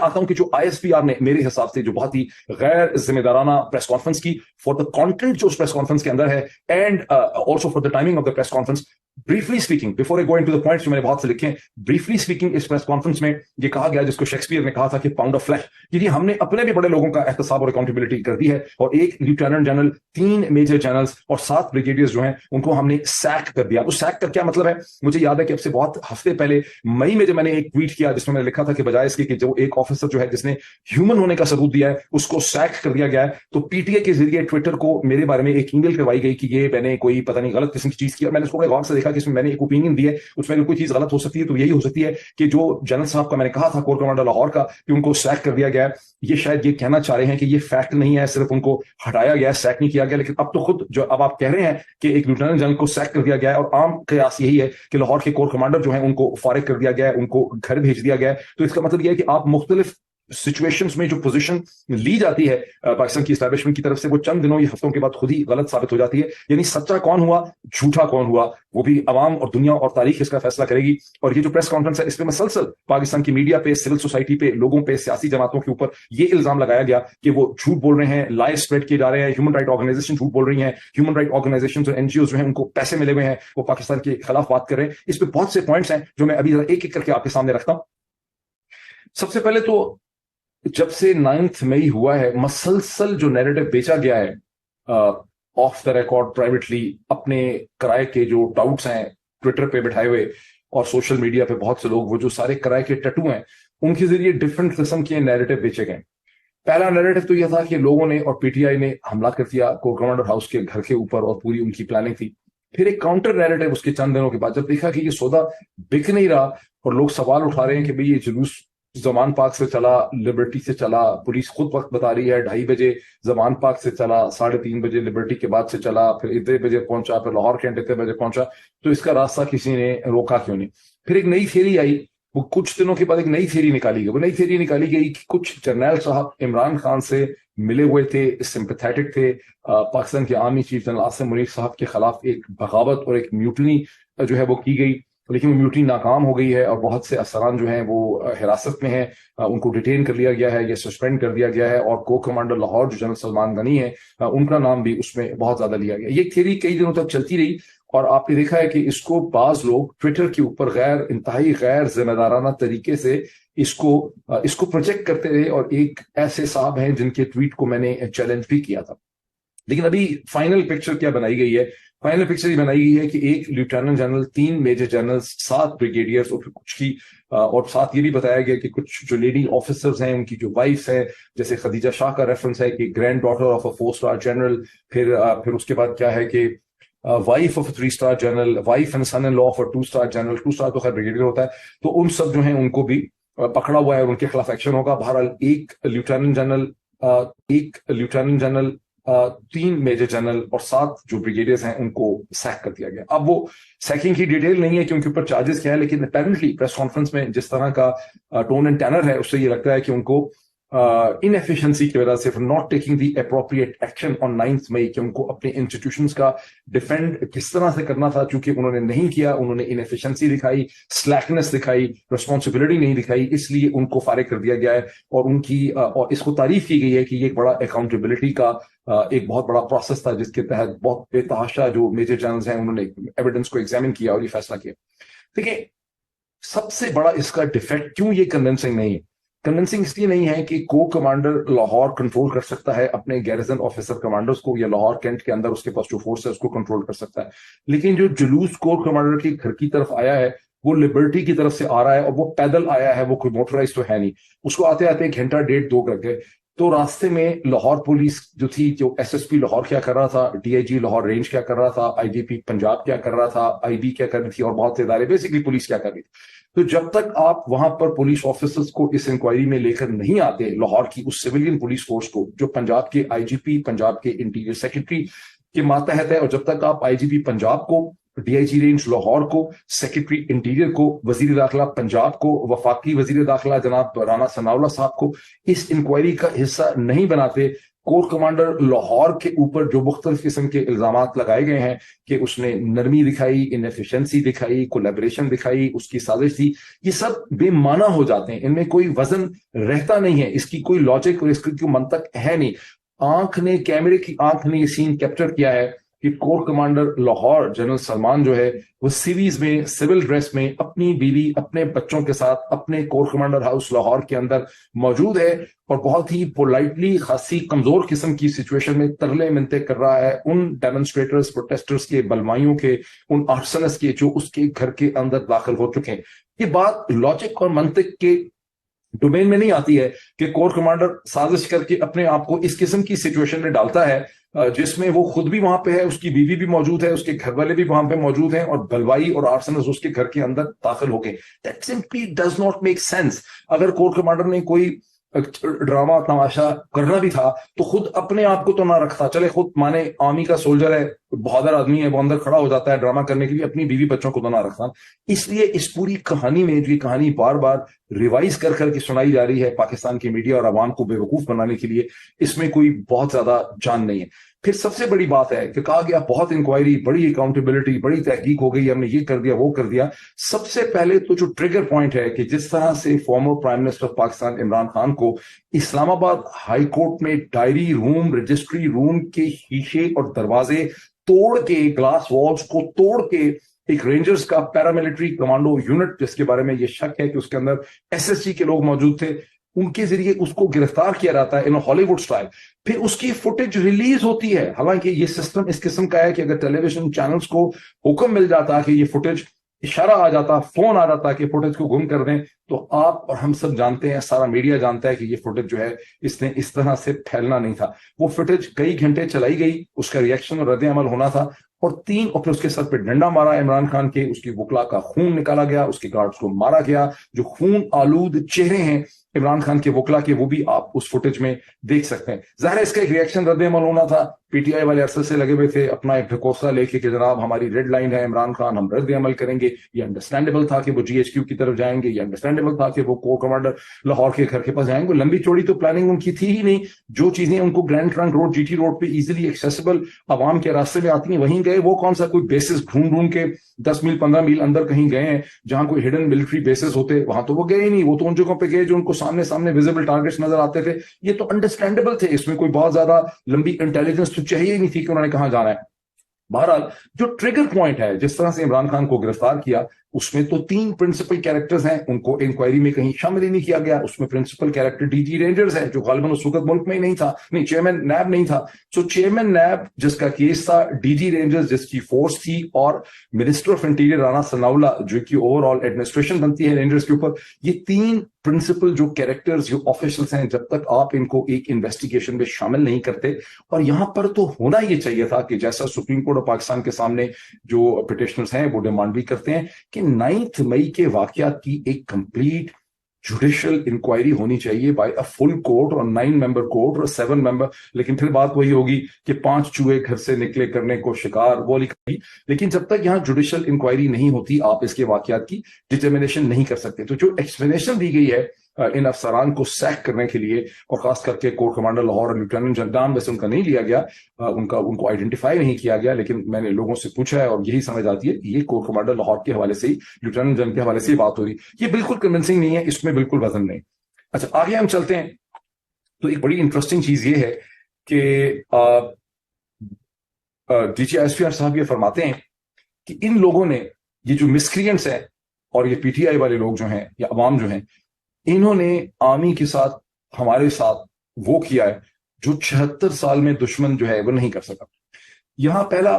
آتا ہوں کہ جو ISPR نے میرے حساب سے جو بہت ہی غیر ذمہ دارانہ پریس کانفرنس کی فار دا کانٹینٹ جو اس پریس کانفرنس کے اندر ہے and also for the timing of the press conference. briefly speaking before I go into the points جو میں نے بہت سے لکھے ہیں, briefly speaking اس پریس کانفرنس میں یہ کہا گیا جس کو شیکسپیئر نے کہا تھا کہ پاؤنڈ آف فلیش, کہ ہم نے اپنے بھی بڑے لوگوں کا احتساب اور اکاؤنٹیبلٹی کر دی ہے, اور ایک لیفٹیننٹ جنرل, 3 میجر جنرلز اور 7 بریگیڈیئرز جو ہیں ان کو ہم نے سیک کر دیا. تو سیک کا کیا مطلب ہے؟ مجھے یاد ہے کہ اب سے بہت ہفتے پہلے مئی میں جب میں نے ایک ٹویٹ کیا جس میں میں نے لکھا تھا کہ بجائے اس کے کہ جو ایک آفیسر جو ہے جس نے ہیومن ہونے کا ثبوت دیا ہے اس کو سیک کر دیا گیا ہے, تو PTI کے ذریعے ٹویٹر کو میرے بارے میں ایک ای میل کروائی گئی کہ یہ میں نے کوئی پتہ نہیں غلط قسم کی چیز کی, اور میں نے اس کو بڑے غور سے دیکھا کہ اس میں نے ایک اوپینین دی ہے, اس میں کوئی چیز غلط ہو سکتی ہے تو یہی ہو سکتی ہے کہ جو جنرل صاحب کا میں نے کہا تھا کور کمانڈر لاہور کا کہ ان کو سیک کر دیا گیا ہے, یہ شاید یہ کہنا چاہ رہے ہیں کہ یہ فیکٹ نہیں ہے, صرف ان کو ہٹایا گیا ہے, سیک نہیں کیا گیا. لیکن اب تو خود جو اب آپ کہہ رہے ہیں کہ ایک لیفٹیننٹ جنرل کو سیک کر دیا گیا ہے, اور عام قیاس یہی ہے کہ لاہور کے کور کمانڈر جو ہیں ان کو فارغ کر دیا گیا ہے, ان کو گھر بھیج دیا گیا ہے. تو اس کا مطلب یہ ہے کہ آپ مختلف سچویشنز میں جو پوزیشن لی جاتی ہے پاکستان کی اسٹیبلشمنٹ کی طرف سے وہ چند دنوں یا ہفتوں کے بعد خود ہی غلط ثابت ہو جاتی ہے. یعنی سچا کون ہوا, جھوٹا کون ہوا, وہ بھی عوام اور دنیا اور تاریخ اس کا فیصلہ کرے گی. اور یہ جو پریس کانفرنس ہے اس پہ مسلسل پاکستان کی میڈیا پہ, سول سوسائٹی پہ, لوگوں پہ, سیاسی جماعتوں کے اوپر یہ الزام لگایا گیا کہ وہ جھوٹ بول رہے ہیں, لائے اسپریڈ کیے جا رہے ہیں, ہیومن رائٹ آرگنائزیشن جھوٹ بول رہی ہیں, ہیومن رائٹ آرگنائزیشن اور NGOs جو ہیں ان کو پیسے ملے ہوئے ہیں, وہ پاکستان کے خلاف بات کر رہے ہیں. اس پہ بہت سے پوائنٹس ہیں جو میں ابھی ایک ایک کر کے آپ کے سامنے رکھتا ہوں. سب سے پہلے تو جب سے 9 مئی ہوا ہے مسلسل جو نیریٹو بیچا گیا ہے آف دا ریکارڈ پرائیویٹلی اپنے کرائے کے جو ڈاؤٹس ہیں ٹویٹر پہ بٹھائے ہوئے, اور سوشل میڈیا پہ بہت سے لوگ وہ جو سارے کرائے کے ٹٹو ہیں ان کے ذریعے ڈفرنٹ قسم کے نیریٹو بیچے گئے. پہلا نیریٹو تو یہ تھا کہ لوگوں نے اور PTI نے حملہ کر دیا کور کمانڈر ہاؤس کے گھر کے اوپر, اور پوری ان کی پلاننگ تھی. پھر ایک کاؤنٹر نیریٹو اس کے چند دنوں کے بعد جب دیکھا کہ یہ سودا بک نہیں رہا اور لوگ سوال اٹھا رہے ہیں کہ بھئی یہ جلوس زمان پارک سے چلا, لبرٹی سے چلا, پولیس خود وقت بتا رہی ہے 2:30 بجے زمان پارک سے چلا, 3:30 بجے لبرٹی کے بعد سے چلا, پھر اتنے بجے پہنچا, پھر لاہور کینٹ اتنے بجے پہنچا, تو اس کا راستہ کسی نے روکا کیوں نہیں. پھر ایک نئی تھیوری آئی, وہ کچھ دنوں کے بعد ایک نئی تھیوری نکالی گئی. وہ نئی تھیوری نکالی گئی کہ کچھ جرنیل صاحب عمران خان سے ملے ہوئے تھے, سمپیتھیٹک تھے, پاکستان کے army chief general Asim Munir صاحب کے خلاف ایک بغاوت اور ایک میوٹنی جو ہے وہ کی گئی, لیکن وہ میوٹنی ناکام ہو گئی ہے, اور بہت سے افسران جو ہیں وہ حراست میں ہیں, ان کو ڈیٹین کر لیا گیا ہے یا سسپینڈ کر دیا گیا ہے, اور کو کمانڈر لاہور جو جنرل سلمان غنی ہے ان کا نام بھی اس میں بہت زیادہ لیا گیا. یہ تھیوری کئی دنوں تک چلتی رہی, اور آپ نے دیکھا ہے کہ اس کو بعض لوگ ٹویٹر کے اوپر انتہائی غیر ذمہ دارانہ طریقے سے اس کو پروجیکٹ کرتے رہے, اور ایک ایسے صاحب ہیں جن کے ٹویٹ کو میں نے چیلنج بھی کیا تھا. لیکن ابھی فائنل پکچر کیا بنائی گئی ہے؟ فائنل پکچر یہ بنائی گئی ہے کہ ایک lieutenant general, 3 major generals, 7 brigadiers, اور پھر کچھ کی اور ساتھ یہ بھی بتایا گیا کہ کچھ جو لیڈی آفیسرز ہیں ان کی جو وائفس ہیں, جیسے خدیجہ شاہ کا ریفرنس ہے کہ granddaughter of a 4-star general, پھر اس کے بعد کیا ہے کہ wife of a 3-star general, wife and son in law of a 2-star general. 2-star تو خیر بریگیڈیئر ہوتا ہے, تو ان سب جو ہیں ان کو بھی پکڑا ہوا ہے اور ان کے خلاف ایکشن ہوگا. بہرحال ایک لیفٹیننٹ جنرل 3 میجر جنرل اور 7 جو بریگیڈیئرز ہیں ان کو سیک کر دیا گیا. اب وہ سیکنگ کی ڈیٹیل نہیں ہے کہ ان کے اوپر چارجز کیا ہے, لیکن اپیرنٹلی پریس کانفرنس میں جس طرح کا ٹون اینڈ ٹینر ہے اس سے یہ لگتا ہے کہ ان کو انیفیشنسی کی وجہ سے not taking the appropriate action on 9 May کہ ان کو اپنے انسٹیٹیوشنز کا ڈیفینڈ کس طرح سے کرنا تھا, چونکہ انہوں نے نہیں کیا, انہوں نے انیفیشنسی دکھائی, سلیکنس دکھائی, ریسپانسبلٹی نہیں دکھائی, اس لیے ان کو فارغ کر دیا گیا ہے. اور اس کو تعریف کی گئی ہے کہ یہ ایک بڑا اکاؤنٹیبلٹی کا ایک بہت بڑا پروسیس تھا جس کے تحت بہت بے تحاشا جو میجر جنرلز ہیں انہوں نے ایویڈنس کو ایگزامن کیا اور یہ فیصلہ کیا. دیکھیں سب سے بڑا اس کا ڈیفیکٹ کیوں یہ کنونسنگ نہیں ہے, کنونسنگ اس لیے نہیں ہے کہ کو کمانڈر لاہور کنٹرول کر سکتا ہے اپنے گیرزن آفیسر کمانڈرز کو, یا لاہور کینٹ کے اندر اس کے پاس جو فورس ہے اس کو کنٹرول کر سکتا ہے, لیکن جو جلوس کور کمانڈر کے گھر کی طرف آیا ہے وہ لبرٹی کی طرف سے آ رہا ہے, اور وہ پیدل آیا ہے, وہ کوئی موٹرائز تو ہے نہیں. اس کو آتے آتے 1 گھنٹہ 1.5-2 کر گئے. تو راستے میں لاہور پولیس جو تھی, جو SSP لاہور کیا کر رہا تھا, DIG لاہور رینج کیا کر رہا تھا, IGP پنجاب کیا کر رہا تھا, IB کیا کر رہی تھی, اور بہت سے ادارے بیسکلی پولیس کیا کر رہی تھی. تو جب تک آپ وہاں پر پولیس آفیسرز کو اس انکوائری میں لے کر نہیں آتے, لاہور کی اس سویلین پولیس فورس کو جو پنجاب کے IGP, پنجاب کے انٹیریئر سیکرٹری کے ماتحت ہے, اور جب تک آپ IGP پنجاب کو, DIG رینج لاہور کو, سیکرٹری انٹیریئر کو, وزیر داخلہ پنجاب کو, وفاقی وزیر داخلہ جناب رانا ثناء اللہ صاحب کو اس انکوائری کا حصہ نہیں بناتے, کور کمانڈر لاہور کے اوپر جو مختلف قسم کے الزامات لگائے گئے ہیں کہ اس نے نرمی دکھائی, انیفیشنسی دکھائی, کولیبریشن دکھائی, اس کی سازش تھی, یہ سب بے معنی ہو جاتے ہیں, ان میں کوئی وزن رہتا نہیں ہے, اس کی کوئی لاجک اور اس کی کوئی منطق ہے نہیں. کیمرے کی آنکھ نے یہ سین کیپچر کیا ہے کہ corps commander Lahore general Salman جو ہے وہ سیریز میں سول ڈریس میں اپنی بیوی اپنے بچوں کے ساتھ اپنے کور کمانڈر ہاؤس لاہور کے اندر موجود ہے اور بہت ہی پولائٹلی خاصی کمزور قسم کی سچویشن میں ترلے منتے کر رہا ہے ان ڈیمونسٹریٹرز پروٹیسٹرز کے, بلوائیوں کے, ان آرسنس کے جو اس کے گھر کے اندر داخل ہو چکے ہیں. یہ بات لاجک اور منطق کے ڈومین میں نہیں آتی ہے کہ کور کمانڈر سازش کر کے اپنے آپ کو اس قسم کی سچویشن میں ڈالتا ہے جس میں وہ خود بھی وہاں پہ ہے, اس کی بیوی بھی موجود ہے, اس کے گھر والے بھی وہاں پہ موجود ہیں, اور بلوائی اور آرسنس اس کے گھر کے اندر داخل ہو گئے. That simply does not make sense. اگر کور کمانڈر نے کوئی ڈرامہ تماشا کرنا بھی تھا تو خود اپنے آپ کو تو نہ رکھتا, چلے خود مانے آرمی کا سولجر ہے, بہادر آدمی ہے, وہ اندر کھڑا ہو جاتا ہے ڈرامہ کرنے کے لیے, اپنی بیوی بچوں کو تو نہ رکھتا. اس لیے اس پوری کہانی میں جو یہ کہانی بار بار ریوائز کر کے سنائی جا رہی ہے پاکستان کی میڈیا اور عوام کو بیوقوف بنانے کے لیے, اس میں کوئی بہت زیادہ جان نہیں ہے. پھر سب سے بڑی بات ہے کہ کہا گیا بہت انکوائری, بڑی اکاؤنٹیبلٹی, بڑی تحقیق ہو گئی, ہم نے یہ کر دیا وہ کر دیا. سب سے پہلے تو جو ٹریگر پوائنٹ ہے کہ جس طرح سے former prime minister of Pakistan Imran Khan کو اسلام آباد ہائی کورٹ میں ڈائری روم, رجسٹری روم کے شیشے اور دروازے توڑ کے, گلاس والز کو توڑ کے, ایک رینجرز کا پیراملٹری کمانڈو یونٹ جس کے بارے میں یہ شک ہے کہ اس کے اندر SSG کے لوگ موجود تھے, ان کے ذریعے اس کو گرفتار کیا جاتا ہے ان ہالی ووڈ سٹائل. پھر اس کی فوٹیج ریلیز ہوتی ہے, حالانکہ یہ سسٹم اس قسم کا ہے کہ اگر ٹیلی ویژن چینلز کو حکم مل جاتا کہ یہ فوٹیج, اشارہ آ جاتا, فون آ جاتا کہ فوٹیج کو گم کر دیں, تو آپ اور ہم سب جانتے ہیں, سارا میڈیا جانتا ہے کہ یہ فوٹیج جو ہے اس نے اس طرح سے پھیلنا نہیں تھا. وہ فوٹیج کئی گھنٹے چلائی گئی, اس کا ریئیکشن اور رد عمل ہونا تھا, اور پھر اس کے سر پہ ڈنڈا مارا عمران خان کے, اس کی وکلا کا خون نکالا گیا, اس کے گارڈز کو مارا گیا. جو خون آلود چہرے ہیں عمران خان کے وکلا کے, وہ بھی آپ اس فوٹیج میں دیکھ سکتے ہیں. ظاہر ہے اس کا ایک ریئیکشن رد عمل ہونا تھا. PTI والے عرصے سے لگے ہوئے تھے اپنا ایک ڈھکوسلا لے کے کہ جناب ہماری ریڈ لائن ہے عمران خان, ہم رد عمل کریں گے. یہ انڈرسٹینڈیبل تھا کہ وہ GHQ کی طرف جائیں گے, یہ انڈرسٹینڈیبل تھا کہ وہ کور کمانڈر لاہور کے گھر کے پاس جائیں گے. لمبی چوڑی تو پلاننگ ان کی تھی ہی نہیں. جو چیزیں ان کو grand trunk road, GT road پہ ایزیلی ایکسیسیبل عوام کے راستے میں آتی ہیں وہیں گئے. وہ کون سا کوئی بیسز ڈھونڈ کے 10 میل 15 میل اندر کہیں گئے ہیں جہاں کوئی ہڈن ملٹری بیسز ہوتے, وہاں تو وہ گئے ہی نہیں. وہ تو ان جگہوں پہ گئے جو ان کو سامنے ویزیبل ٹارگیٹس نظر آتے تھے. یہ تو انڈرسٹینڈیبل تھے, اس میں کوئی بہت زیادہ لمبی انٹیلیجنس تو چاہیے ہی نہیں تھی کہ انہوں نے کہاں جانا ہے. بہرحال جو ٹریگر پوائنٹ ہے جس طرح سے عمران خان کو گرفتار کیا, اس میں تو 3 پرنسپل کیریکٹرز ہیں, ان کو انکوائری میں کہیں شامل ہی نہیں کیا گیا. اس میں پرنسپل کیریکٹر DG رینجرز ہے جو غالباً اس وقت ملک میں ہی نہیں تھا, نہیں چیئرمین نیب نہیں تھا. سو چیئرمین نیب جس کا کیس تھا, DG رینجرز جس کی فورس تھی, اور منسٹر آف انٹیریئر رانا ثناء اللہ جو کی اوور آل ایڈمنسٹریشن بنتی ہے رینجرز کے اوپر. یہ 3 پرنسپل جو کیریکٹرز جو آفیشلز ہیں, جب تک آپ ان کو ایک انویسٹیگیشن میں شامل نہیں کرتے, اور یہاں پر تو ہونا یہ چاہیے تھا کہ جیسا سپریم کورٹ آف پاکستان کے سامنے جو پٹیشنرز ہیں وہ ڈیمانڈ بھی کرتے ہیں کہ 9 مئی کے واقعات کی ایک کمپلیٹ جوڈیشل انکوائری ہونی چاہیے بائی اے فل کورٹ, اور 9 ممبر کورٹ اور 7 ممبر. لیکن پھر بات وہی ہوگی کہ 5 چوہے گھر سے نکلے کرنے کو شکار, وہ لکھی. لیکن جب تک یہاں جوڈیشل انکوائری نہیں ہوتی آپ اس کے واقعات کی ڈٹرمنیشن نہیں کر سکتے. تو جو ایکسپلینیشن دی گئی ہے ان افسران کو سیک کرنے کے لیے, اور خاص کر کے کور کمانڈر لاہور اور لیفٹیننٹ جنرل, ویسے ان کا نہیں لیا گیا, ان کو آئیڈینٹیفائی نہیں کیا گیا, لیکن میں نے لوگوں سے پوچھا ہے اور یہی سمجھ آتی ہے یہ کور کمانڈر لاہور کے حوالے سے ہی, لیفٹیننٹ جنرل کے حوالے سے ہی بات ہو رہی. یہ بالکل کنونسنگ نہیں ہے, اس میں بالکل وزن نہیں. اچھا آگے ہم چلتے ہیں. تو ایک بڑی انٹرسٹنگ چیز یہ ہے کہ DG ISPR صاحب یہ فرماتے ہیں کہ ان لوگوں نے, یہ جو مسکرینٹس ہیں اور یہ PTI والے لوگ جو ہیں یا عوام جو ہیں, انہوں نے آرمی کے ساتھ, ہمارے ساتھ وہ کیا ہے جو 76 سال میں دشمن جو ہے وہ نہیں کر سکا. یہاں پہلا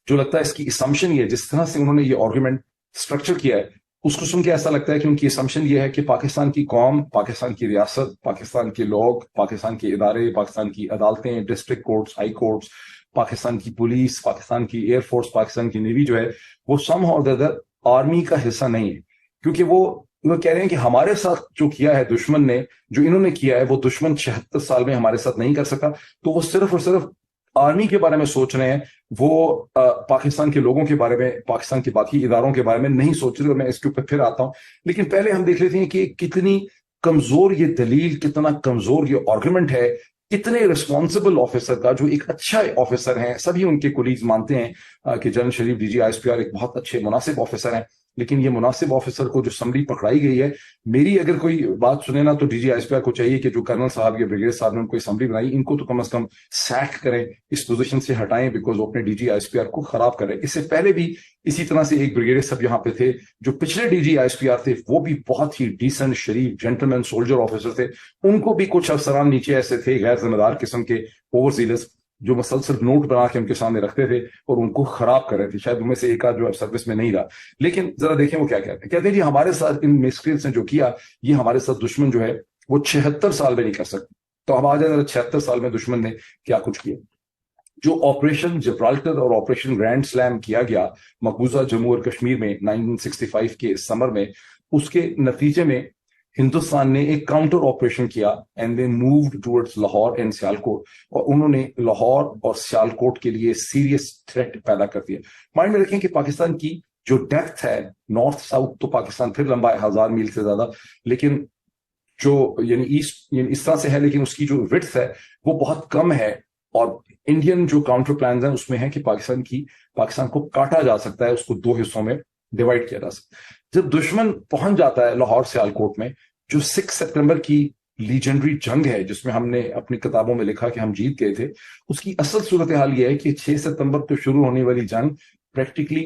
جو لگتا ہے اس کی اسمپشن یہ, جس طرح سے انہوں نے یہ آرگومنٹ سٹرکچر کیا ہے, اس کو سن کے ایسا لگتا ہے کہ ان کی اسمپشن یہ ہے کہ پاکستان کی قوم, پاکستان کی ریاست, پاکستان کے لوگ, پاکستان کے ادارے, پاکستان کی عدالتیں, district courts, high courts, Pakistan کی پولیس, پاکستان کی ایئر فورس, پاکستان کی نیوی جو ہے وہ سم اور ادر آرمی کا حصہ نہیں ہے. کیونکہ وہ کہہ رہے ہیں کہ ہمارے ساتھ جو کیا ہے دشمن نے, جو انہوں نے کیا ہے وہ دشمن 76 سال میں ہمارے ساتھ نہیں کر سکا. تو وہ صرف اور صرف آرمی کے بارے میں سوچ رہے ہیں, وہ پاکستان کے لوگوں کے بارے میں, پاکستان کے باقی اداروں کے بارے میں نہیں سوچ رہے. میں اس کے اوپر پھر آتا ہوں, لیکن پہلے ہم دیکھ لیتے ہیں کہ کتنی کمزور یہ دلیل, کتنا کمزور یہ آرگومنٹ ہے اتنے ریسپانسبل آفیسر کا جو ایک اچھا آفیسر ہیں, سبھی ان کے کولیگز مانتے ہیں کہ general Sharif D G I S P R ایک بہت اچھے مناسب آفیسر ہیں, لیکن یہ مناسب آفیسر کو جو سمری پکڑائی گئی ہے, میری اگر کوئی بات سنے نا تو D G I S P R کو چاہیے کہ جو کرنل صاحب یا بریگیڈیئر صاحب نے ان کو سمری بنائی, ان کو تو کم از کم سیک کریں, اس پوزیشن سے ہٹائیں, بیکاز وہ اپنے D G I S P R کو خراب کریں. اس سے پہلے بھی اسی طرح سے ایک بریگیڈیئر صاحب یہاں پہ تھے جو پچھلے D G I S P R تھے, وہ بھی بہت ہی ڈیسنٹ, شریف, جینٹلمین, سولجر آفیسر تھے. ان کو بھی کچھ افسران نیچے ایسے تھے غیر ذمہ دار قسم کے, اوور زیلس, جو مسلسل نوٹ بنا کے ان کے سامنے رکھتے تھے اور ان کو خراب کر رہے تھے. شاید ان میں سے ایک آدھ جو اب سروس میں نہیں رہا, لیکن ذرا دیکھیں وہ کیا کہتے ہیں جی ہمارے ساتھ ان مسکرینٹس نے جو کیا, یہ ہمارے ساتھ دشمن جو ہے وہ 76 سال میں نہیں کر سکتے. تو اب آ جائے ذرا 76 سال میں دشمن نے کیا کچھ کیا. جو آپریشن جبرالٹر اور آپریشن گرینڈ سلیم کیا گیا مقبوضہ جموں اور کشمیر میں 1965 کے سمر میں, اس کے نتیجے میں ہندوستان نے ایک کاؤنٹر آپریشن کیا and they moved towards Lahore and Sialkot, اور انہوں نے لاہور اور سیالکوٹ کے لیے سیریس تھریٹ پیدا کر دیا. مائنڈ میں رکھیں کہ پاکستان کی جو ڈیپتھ ہے نارتھ ساؤتھ تو پاکستان پھر لمبا ہے 1000 میل سے زیادہ, لیکن جو یعنی ایسٹ یعنی اس طرح سے ہے, لیکن اس کی جو وڈتھ ہے وہ بہت کم ہے. اور انڈین جو کاؤنٹر پلانز ہیں اس میں ہے کہ پاکستان کو کاٹا جا سکتا ہے, اس کو 2 حصوں میں ڈیوائڈ کیا جا سکتا ہے. جب دشمن پہنچ جاتا ہے لاہور سیالکوٹ میں, جو 6 سپٹمبر کی لیجنڈری جنگ ہے جس میں ہم نے اپنی کتابوں میں لکھا کہ ہم جیت گئے تھے, اس کی اصل صورتحال یہ ہے کہ 6 ستمبر کو شروع ہونے والی جنگ پریکٹیکلی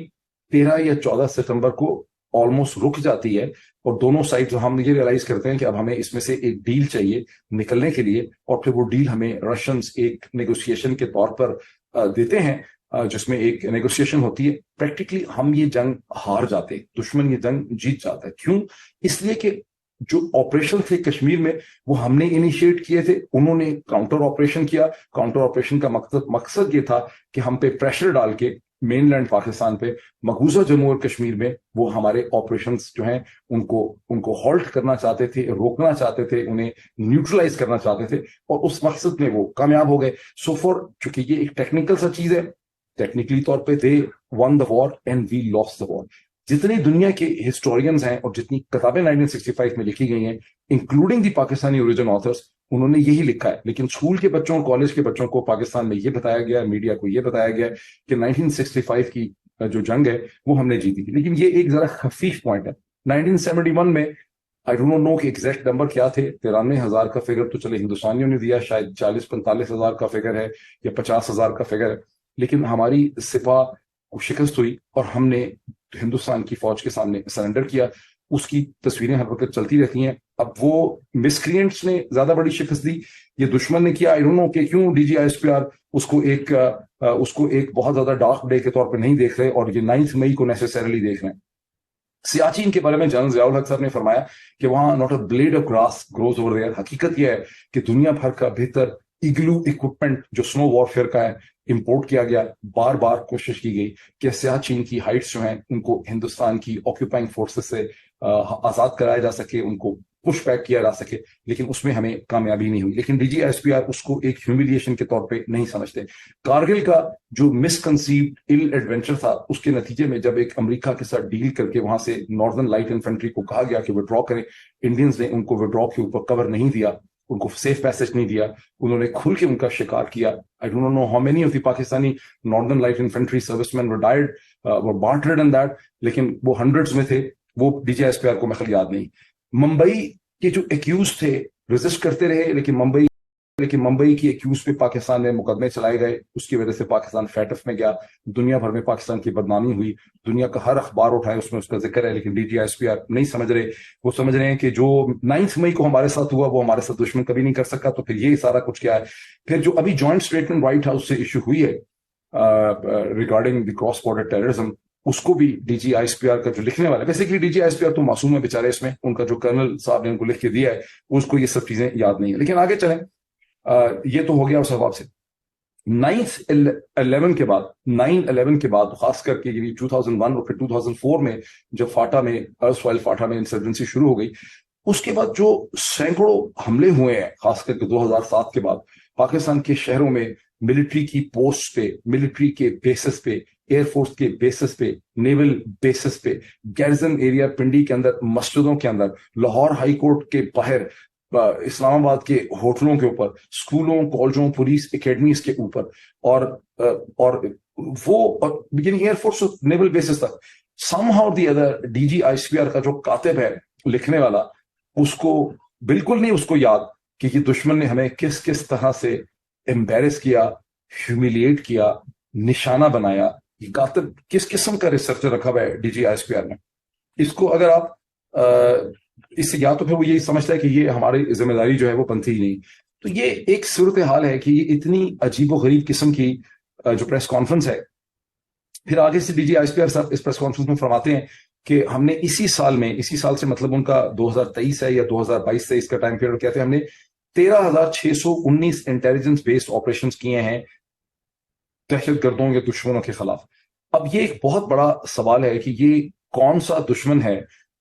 13 یا 14 ستمبر کو آلموسٹ رک جاتی ہے, اور دونوں سائڈ ہم یہ ریئلائز کرتے ہیں کہ اب ہمیں اس میں سے ایک ڈیل چاہیے نکلنے کے لیے, اور پھر وہ ڈیل ہمیں رشینز ایک نیگوسیشن کے طور پر دیتے ہیں, جس میں ایک نیگوسیشن ہوتی ہے. پریکٹیکلی ہم یہ جنگ ہار جاتے ہیں, دشمن یہ جنگ جیت جاتا ہے. کیوں؟ اس لیے کہ جو آپریشن تھے کشمیر میں وہ ہم نے انیشیٹ کیے تھے, انہوں نے کاؤنٹر آپریشن کیا. کاؤنٹر آپریشن کا مقصد یہ تھا کہ ہم پہ پریشر ڈال کے مین لینڈ پاکستان پہ مقبوضہ جموں اور کشمیر میں وہ ہمارے آپریشنز جو ہیں ان کو ہالٹ کرنا چاہتے تھے, روکنا چاہتے تھے, انہیں نیوٹرلائز کرنا چاہتے تھے, اور اس مقصد میں وہ کامیاب ہو گئے. سو فار چونکہ یہ ایک ٹیکنیکل سا چیز ہے, ٹیکنیکلی طور پہ they won the war and we lost the war. جتنی دنیا کے ہسٹورینز ہیں اور جتنی کتابیں 1965 میں لکھی گئی ہیں including the Pakistani origin authors, انہوں نے یہی لکھا ہے. لیکن اسکول کے بچوں کالج کے بچوں کو پاکستان میں یہ بتایا گیا, میڈیا کو یہ بتایا گیا کہ 1965 کی جو جنگ ہے وہ ہم نے جیتی تھی. لیکن یہ ایک ذرا خفیف پوائنٹ ہے. 1971 میں آئی ڈونٹ نو کہ ایگزیکٹ نمبر کیا تھے, 93,000 کا فگر تو چلے ہندوستانیوں نے دیا, شاید 40-45,000 کا فگر ہے یا 50,000 کا فگر ہے, لیکن ہماری سپاہ کو شکست ہوئی اور ہم نے ہندوستان کی فوج کے سامنے سرنڈر کیا. اس کی تصویریں ہر وقت چلتی رہتی ہیں. اب وہ مسکرینٹس نے زیادہ بڑی شکست دی, یہ دشمن نے کیا. آئی ڈونٹ نو کہ کیوں D G I S P R اس کو ایک بہت زیادہ ڈارک ڈے کے طور پہ نہیں دیکھ رہے اور یہ 9 مئی کو نیسیسریلی دیکھ رہے ہیں. سیاچین کے بارے میں جنرل ضیاء الحق صاحب نے فرمایا کہ وہاں not a blade of grass grows over there. حقیقت یہ ہے کہ دنیا بھر کا بہتر ایگلو اکوپمنٹ جو سنو وارفیئر کا ہے امپورٹ کیا گیا. بار بار کوشش کی گئی کہ سیاچین کی ہائٹس جو ہیں ان کو ہندوستان کی آکوپائنگ فورسز سے آزاد کرایا جا سکے, ان کو پش بیک کیا جا سکے, لیکن اس میں ہمیں کامیابی نہیں ہوئی. لیکن D G S P R اس کو ایک ہیومیلیشن کے طور پہ نہیں سمجھتے. کارگل کا جو مس کنسیوڈ ال ایڈونچر تھا, اس کے نتیجے میں جب ایک امریکہ کے ساتھ ڈیل کر کے وہاں سے ناردرن لائٹ انفینٹری کو کہا گیا کہ وڈرا کریں, انڈینز نے ان کو وڈرا کے اوپر کور نہیں دیا, ان کو سیف پیسج نہیں دیا, انہوں نے کھل کے ان کا شکار کیا. I don't know how many of the Pakistani Northern Light Infantry servicemen were died, were martyred in that, لیکن وہ ہنڈریڈز میں تھے. وہ D G S P R کو میں خیال یاد نہیں. ممبئی کے جو ایکیوز تھے ریزسٹ کرتے رہے, لیکن ممبئی کی ایکیوز پہ پاکستان میں مقدمے چلائے گئے. اس کی وجہ سے پاکستان فیٹف میں گیا, دنیا بھر میں پاکستان کی بدنامی ہوئی, دنیا کا ہر اخبار اٹھائے اس میں اس کا ذکر ہے. لیکن D G S P R نہیں سمجھ رہے. وہ سمجھ رہے ہیں کہ جو 9 مئی کو ہمارے ساتھ ہوا وہ ہمارے ساتھ دشمن کبھی نہیں کر سکا, تو پھر یہ سارا کچھ کیا ہے. پھر جو ابھی جوائنٹ اسٹیٹمنٹ وائٹ ہاؤس سے ایشو ہوئی ہے regarding the cross border terrorism, اس کو بھی D G I S P R کا جو لکھنے والا ہے, basically D G I S P R تو معصوم ہے بیچارے, اس میں ان کا جو کرنل صاحب نے ان کو لکھ کے دیا ہے اس کو یہ سب چیزیں یاد نہیں ہے. لیکن آگے چلیں, یہ تو ہو گیا اس حواب سے. 9/11 کے بعد خاص کر کے 2001 اور پھر 2004 میں جب فاٹا میں ارسوائل فاٹا میں انسرجنسی شروع ہو گئی, اس کے بعد جو سینکڑوں حملے ہوئے ہیں خاص کر کے 2007 کے بعد پاکستان کے شہروں میں, ملٹری کی پوسٹ پہ, ملٹری کے بیسس پہ, ایئر فورس کے بیسس پہ, نیول بیسس پہ, گیرزن ایریا پنڈی کے اندر, مسجدوں کے اندر, لاہور ہائی کورٹ کے باہر, اسلام آباد کے ہوٹلوں کے اوپر, اسکولوں, کالجوں, پولیس اکیڈمیز کے اوپر, اور وہ beginning air force naval bases تک somehow the other D G I C P R کا جو کاتب ہے, لکھنے والا, اس کو بالکل نہیں اس کو یاد کہ یہ دشمن نے ہمیں کس کس طرح سے امبیرس کیا, ہیومیلیٹ کیا, نشانہ بنایا. یہ کاتب کس قسم کا ریسرچر رکھا ہوا ہے D G I S P R میں. اس کو اگر آپ اس سے یا تو پھر وہ یہی سمجھتا ہے کہ یہ ہماری ذمہ داری جو ہے وہ بنتی ہی نہیں. تو یہ ایک صورتحال ہے کہ یہ اتنی عجیب و غریب قسم کی جو پریس کانفرنس ہے. پھر آگے سے D G I S P R صاحب اس پریس کانفرنس میں فرماتے ہیں کہ ہم نے اسی سال سے مطلب ان کا 2023 ہے یا 2022 سے اس کا ٹائم پیریڈ کہتے ہیں, ہم نے 13,619 انٹیلیجنس بیسڈ آپریشنز کیے ہیں دہشت گردوں یا دشمنوں کے خلاف. اب یہ ایک بہت بڑا سوال ہے کہ یہ کون سا دشمن ہے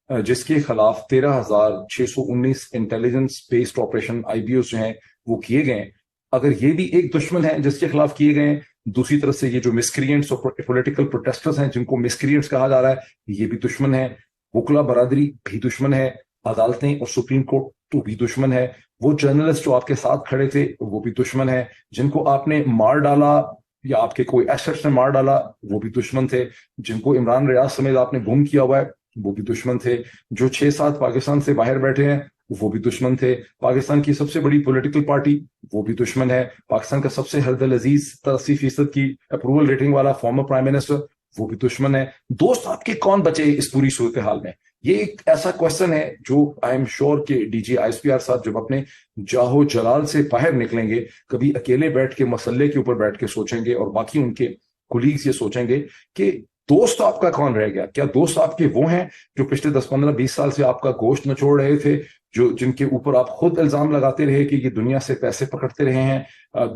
جس کے خلاف 13,619 intelligence based operation I B Os جو ہیں وہ کیے گئے. اگر یہ بھی ایک دشمن ہے جس کے خلاف کیے گئے, دوسری طرف سے یہ جو مسکرینٹس اور پولیٹیکل پروٹیسٹرز ہیں جن کو مسکرینٹس کہا جا رہا ہے یہ بھی دشمن ہے, وکلا برادری بھی دشمن ہے, عدالتیں اور سپریم کورٹ تو بھی دشمن ہے, وہ جرنلسٹ جو آپ کے ساتھ کھڑے تھے وہ بھی دشمن ہے, جن کو آپ نے مار ڈالا یا آپ کے کوئی ایسٹس نے مار ڈالا وہ بھی دشمن تھے, جن کو عمران ریاض سمیت آپ نے گم کیا ہوا ہے وہ بھی دشمن تھے, جو 6-7 پاکستان سے باہر بیٹھے ہیں وہ بھی دشمن تھے, پاکستان کی سب سے بڑی پولیٹیکل پارٹی وہ بھی دشمن ہے, پاکستان کا سب سے ہردل عزیز 80% کی اپروول ریٹنگ والا فارمر پرائم منسٹر وہ بھی دشمن ہے. دوست آپ کے کون بچے اس پوری صورتحال میں؟ یہ ایک ایسا کوشچن ہے جو آئی ایم شیور کہ D G I S P R صاحب جب اپنے جاہو جلال سے باہر نکلیں گے کبھی اکیلے بیٹھ کے مسئلے کے اوپر بیٹھ کے سوچیں گے, اور باقی ان کے کولیگز یہ سوچیں گے کہ دوست آپ کا کون رہ گیا. کیا دوست آپ کے وہ ہیں جو پچھلے 10-15-20 سال سے آپ کا گوشت نچوڑ رہے تھے, جن کے اوپر آپ خود الزام لگاتے رہے کہ یہ دنیا سے پیسے پکڑتے رہے ہیں؟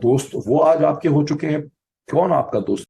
دوست وہ آج آپ کے ہو چکے ہیں. کون آپ کا دوست؟